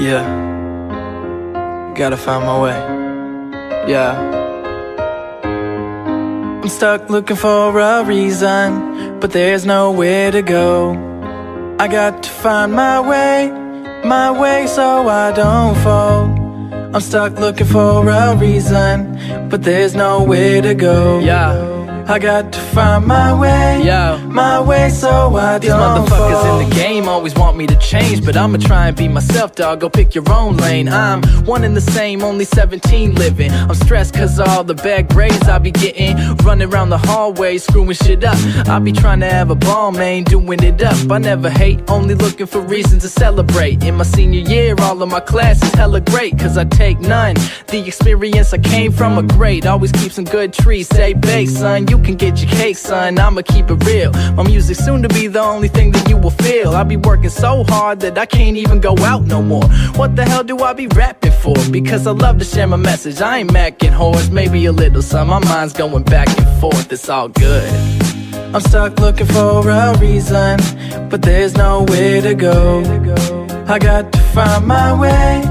Yeah, gotta find my way. Yeah, I'm stuck looking for a reason, but there's nowhere to go. I got to find my way so I don't fall. I'm stuck looking for a reason, but there's nowhere to go. Yeah, I got to find my way so I don't fall. These motherfuckers in the game always want me to change, but I'ma try and be myself, dog. Go pick your own lane. I'm one and the same, only 17 living. I'm stressed cause of all the bad grades I be getting. Running around the hallway, screwing shit up. I be trying to have a ball, man, doing it up. I never hate, only looking for reasons to celebrate. In my senior year, all of my classes hella great, cause I take none. The experience I came from a great. Always keep some good trees, stay baked, son. You can get your cake, son, I'ma keep it real. My music's soon to be the only thing that you will feel. I be working so hard that I can't even go out no more. What the hell do I be rapping for? Because I love to share my message. I ain't macking whores, maybe a little some. My mind's going back and forth, it's all good. I'm stuck looking for a reason, but there's nowhere to go. I got to find my way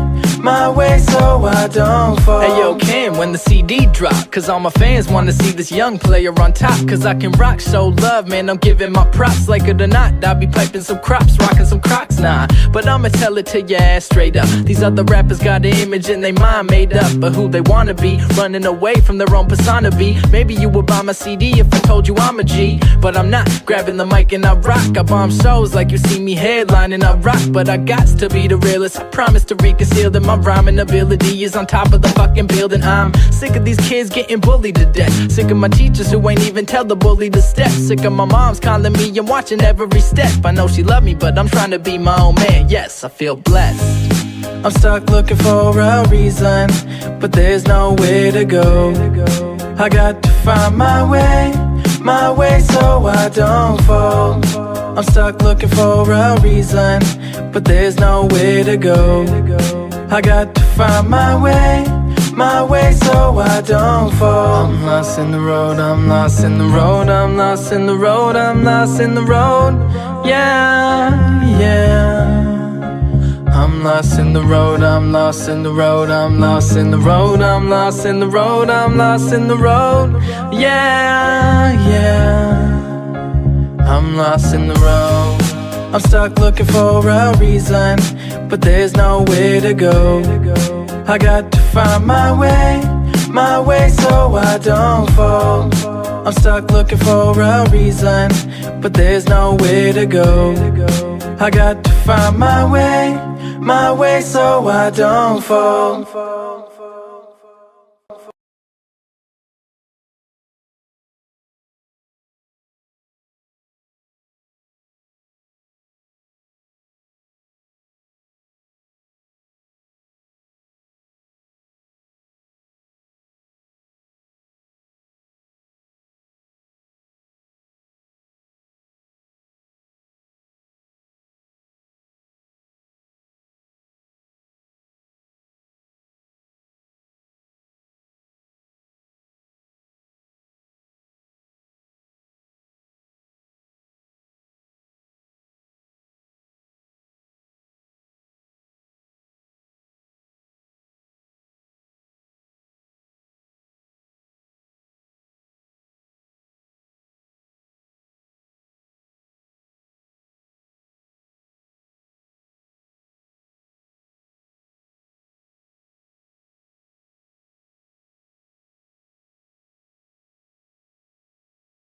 so I don't fall. Hey yo Cam, when the CD drop, cause all my fans wanna see this young player on top. Cause I can rock, show love, man, I'm giving my props. Like it or not, I be piping some crops, rocking some Crocs, nah. But I'ma tell it to your ass straight up. These other rappers got an image in they mind made up, but who they wanna be, running away from their own persona be. Maybe you would buy my CD if I told you I'm a G, but I'm not. Grabbing the mic and I rock, I bomb shows like you see me headlining, I rock. But I got to be the realest, I promise to reconceal that my rhyming ability is on top of the fucking building. I'm sick of these kids getting bullied to death. Sick of my teachers who ain't even tell the bully to step. Sick of my mom's calling me and watching every step. I know she love me, but I'm trying to be my own man. Yes, I feel blessed. I'm stuck looking for a reason, but there's nowhere to go. I got to find my way so I don't fall. I'm stuck looking for a reason, but there's nowhere to go. I got to find my way so I don't fall. I'm lost in the road, I'm lost in the road, I'm lost in the road, I'm lost in the road. Yeah, yeah. I'm lost in the road, I'm lost in the road, I'm lost in the road, I'm lost in the road, I'm lost in the road. Yeah, yeah. I'm lost in the road. I'm stuck looking for a reason, but there's nowhere to go. I got to find my way so I don't fall. I'm stuck looking for a reason, but there's nowhere to go. I got to find my way so I don't fall.